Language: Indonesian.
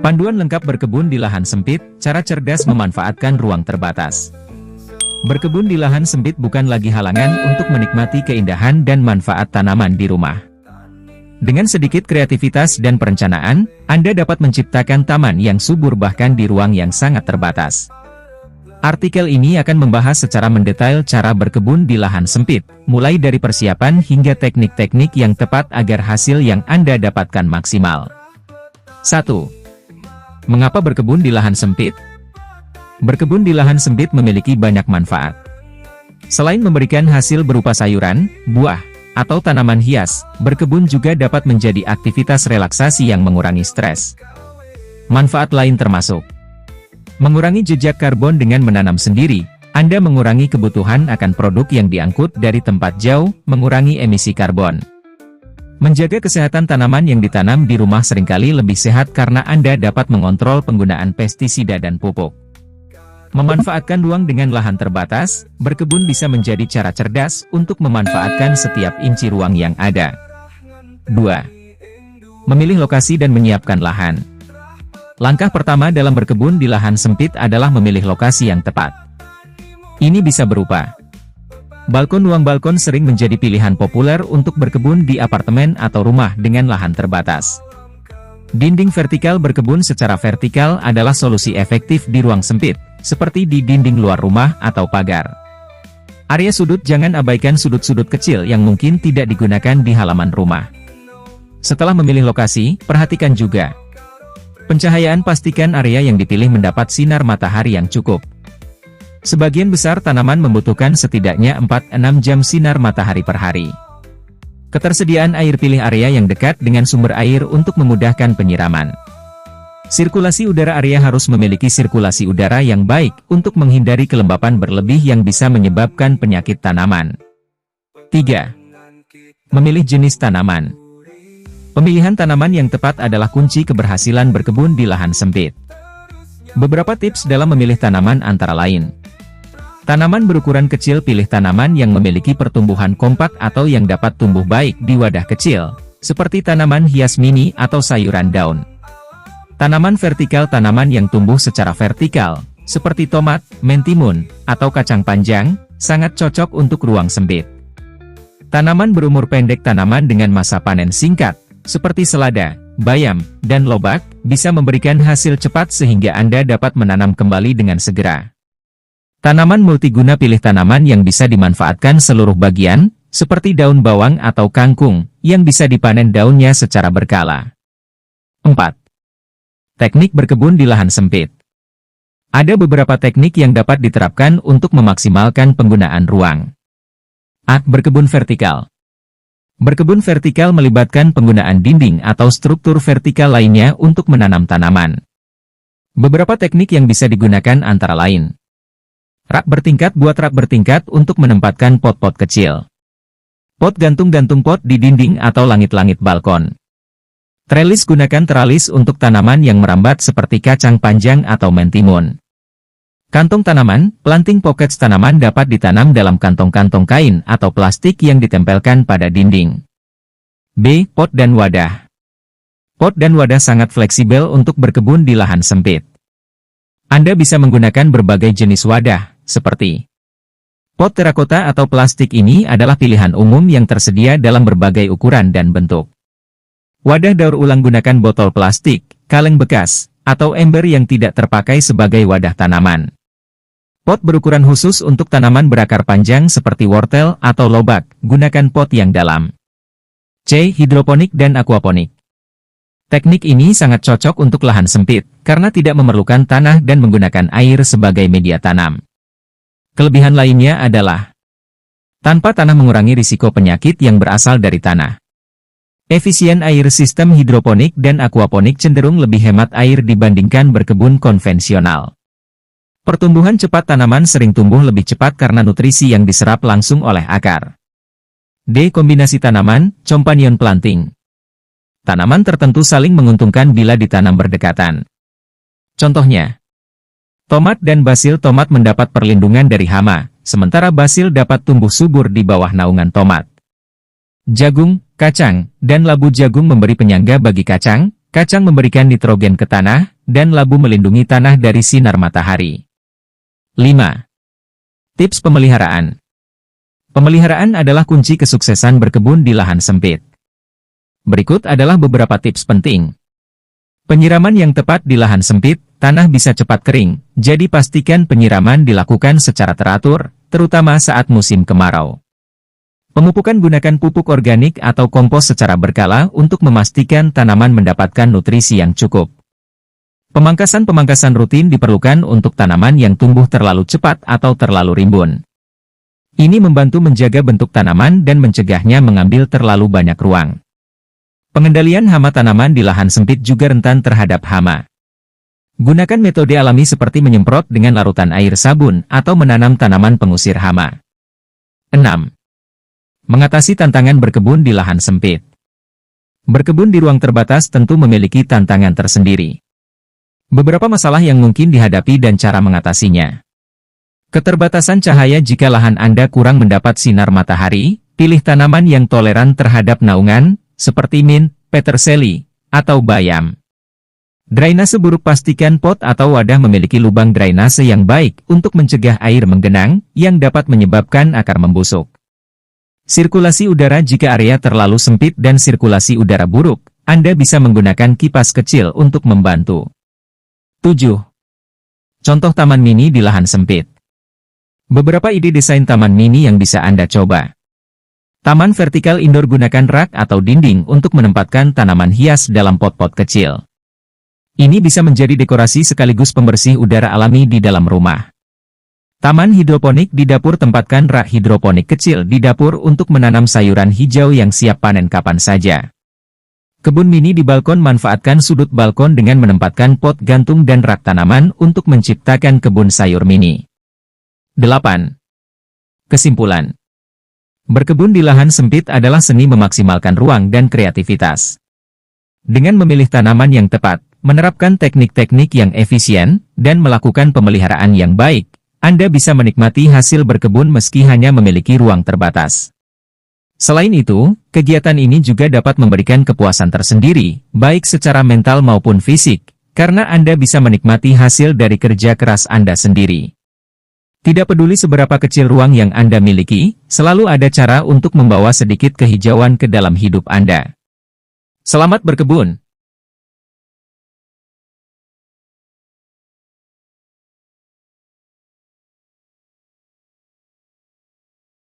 Panduan lengkap berkebun di lahan sempit, cara cerdas memanfaatkan ruang terbatas. Berkebun di lahan sempit bukan lagi halangan untuk menikmati keindahan dan manfaat tanaman di rumah. Dengan sedikit kreativitas dan perencanaan, Anda dapat menciptakan taman yang subur bahkan di ruang yang sangat terbatas. Artikel ini akan membahas secara mendetail cara berkebun di lahan sempit, mulai dari persiapan hingga teknik-teknik yang tepat agar hasil yang Anda dapatkan maksimal. 1. Mengapa berkebun di lahan sempit? Berkebun di lahan sempit memiliki banyak manfaat. Selain memberikan hasil berupa sayuran, buah, atau tanaman hias, berkebun juga dapat menjadi aktivitas relaksasi yang mengurangi stres. Manfaat lain termasuk mengurangi jejak karbon dengan menanam sendiri. Anda mengurangi kebutuhan akan produk yang diangkut dari tempat jauh, mengurangi emisi karbon. Menjaga kesehatan tanaman yang ditanam di rumah seringkali lebih sehat karena Anda dapat mengontrol penggunaan pestisida dan pupuk. Memanfaatkan ruang dengan lahan terbatas, berkebun bisa menjadi cara cerdas untuk memanfaatkan setiap inci ruang yang ada. 2. Memilih lokasi dan menyiapkan lahan. Langkah pertama dalam berkebun di lahan sempit adalah memilih lokasi yang tepat. Ini bisa berupa balkon. Ruang balkon sering menjadi pilihan populer untuk berkebun di apartemen atau rumah dengan lahan terbatas. Dinding vertikal. Berkebun secara vertikal adalah solusi efektif di ruang sempit, seperti di dinding luar rumah atau pagar. Area sudut. Jangan abaikan sudut-sudut kecil yang mungkin tidak digunakan di halaman rumah. Setelah memilih lokasi, perhatikan juga pencahayaan. Pastikan area yang dipilih mendapat sinar matahari yang cukup. Sebagian besar tanaman membutuhkan setidaknya 4-6 jam sinar matahari per hari. Ketersediaan air. Pilih area yang dekat dengan sumber air untuk memudahkan penyiraman. Sirkulasi udara. Area harus memiliki sirkulasi udara yang baik untuk menghindari kelembapan berlebih yang bisa menyebabkan penyakit tanaman. 3. Memilih jenis tanaman. Pemilihan tanaman yang tepat adalah kunci keberhasilan berkebun di lahan sempit. Beberapa tips dalam memilih tanaman antara lain: tanaman berukuran kecil. Pilih tanaman yang memiliki pertumbuhan kompak atau yang dapat tumbuh baik di wadah kecil, seperti tanaman hias mini atau sayuran daun. Tanaman vertikal. Tanaman yang tumbuh secara vertikal, seperti tomat, mentimun, atau kacang panjang, sangat cocok untuk ruang sempit. Tanaman berumur pendek. Tanaman dengan masa panen singkat, seperti selada, bayam, dan lobak, bisa memberikan hasil cepat sehingga Anda dapat menanam kembali dengan segera. Tanaman multiguna. Pilih tanaman yang bisa dimanfaatkan seluruh bagian, seperti daun bawang atau kangkung, yang bisa dipanen daunnya secara berkala. 4. Teknik berkebun di lahan sempit. Ada beberapa teknik yang dapat diterapkan untuk memaksimalkan penggunaan ruang. A. Berkebun vertikal. Berkebun vertikal melibatkan penggunaan dinding atau struktur vertikal lainnya untuk menanam tanaman. Beberapa teknik yang bisa digunakan antara lain: rak bertingkat. Buat rak bertingkat untuk menempatkan pot-pot kecil. Pot gantung pot di dinding atau langit-langit balkon. Trellis. Gunakan teralis untuk tanaman yang merambat seperti kacang panjang atau mentimun. Kantong tanaman. Planting pockets. Tanaman dapat ditanam dalam kantong-kantong kain atau plastik yang ditempelkan pada dinding. B. Pot dan wadah. Pot dan wadah sangat fleksibel untuk berkebun di lahan sempit. Anda bisa menggunakan berbagai jenis wadah, seperti pot terakota atau plastik. Ini adalah pilihan umum yang tersedia dalam berbagai ukuran dan bentuk. Wadah daur ulang. Gunakan botol plastik, kaleng bekas, atau ember yang tidak terpakai sebagai wadah tanaman. Pot berukuran khusus untuk tanaman berakar panjang seperti wortel atau lobak. Gunakan pot yang dalam. C. Hidroponik dan aquaponik. Teknik ini sangat cocok untuk lahan sempit, karena tidak memerlukan tanah dan menggunakan air sebagai media tanam. Kelebihan lainnya adalah tanpa tanah mengurangi risiko penyakit yang berasal dari tanah. Efisien air. Sistem hidroponik dan aquaponik cenderung lebih hemat air dibandingkan berkebun konvensional. Pertumbuhan cepat. Tanaman sering tumbuh lebih cepat karena nutrisi yang diserap langsung oleh akar. D. Kombinasi tanaman, companion planting. Tanaman tertentu saling menguntungkan bila ditanam berdekatan. Contohnya, tomat dan basil. Tomat mendapat perlindungan dari hama, sementara basil dapat tumbuh subur di bawah naungan tomat. Jagung, kacang, dan labu. Jagung memberi penyangga bagi kacang, kacang memberikan nitrogen ke tanah, dan labu melindungi tanah dari sinar matahari. 5. Tips pemeliharaan. Pemeliharaan adalah kunci kesuksesan berkebun di lahan sempit. Berikut adalah beberapa tips penting. Penyiraman yang tepat di lahan sempit, tanah bisa cepat kering, jadi pastikan penyiraman dilakukan secara teratur, terutama saat musim kemarau. Pemupukan gunakan pupuk organik atau kompos secara berkala untuk memastikan tanaman mendapatkan nutrisi yang cukup. Pemangkasan rutin diperlukan untuk tanaman yang tumbuh terlalu cepat atau terlalu rimbun. Ini membantu menjaga bentuk tanaman dan mencegahnya mengambil terlalu banyak ruang. Pengendalian hama tanaman di lahan sempit juga rentan terhadap hama. Gunakan metode alami seperti menyemprot dengan larutan air sabun atau menanam tanaman pengusir hama. 6. Mengatasi tantangan berkebun di lahan sempit. Berkebun di ruang terbatas tentu memiliki tantangan tersendiri. Beberapa masalah yang mungkin dihadapi dan cara mengatasinya. Keterbatasan cahaya jika lahan Anda kurang mendapat sinar matahari, pilih tanaman yang toleran terhadap naungan, seperti mint, peterseli, atau bayam. Drainase buruk, pastikan pot atau wadah memiliki lubang drainase yang baik untuk mencegah air menggenang, yang dapat menyebabkan akar membusuk. Sirkulasi udara jika area terlalu sempit dan sirkulasi udara buruk, Anda bisa menggunakan kipas kecil untuk membantu. 7. Contoh taman mini di lahan sempit. Beberapa ide desain taman mini yang bisa Anda coba. Taman vertikal indoor, gunakan rak atau dinding untuk menempatkan tanaman hias dalam pot-pot kecil. Ini bisa menjadi dekorasi sekaligus pembersih udara alami di dalam rumah. Taman hidroponik di dapur, tempatkan rak hidroponik kecil di dapur untuk menanam sayuran hijau yang siap panen kapan saja. Kebun mini di balkon, manfaatkan sudut balkon dengan menempatkan pot gantung dan rak tanaman untuk menciptakan kebun sayur mini. 8. Kesimpulan. Berkebun di lahan sempit adalah seni memaksimalkan ruang dan kreativitas. Dengan memilih tanaman yang tepat, menerapkan teknik-teknik yang efisien, dan melakukan pemeliharaan yang baik, Anda bisa menikmati hasil berkebun meski hanya memiliki ruang terbatas. Selain itu, kegiatan ini juga dapat memberikan kepuasan tersendiri, baik secara mental maupun fisik, karena Anda bisa menikmati hasil dari kerja keras Anda sendiri. Tidak peduli seberapa kecil ruang yang Anda miliki, selalu ada cara untuk membawa sedikit kehijauan ke dalam hidup Anda. Selamat berkebun!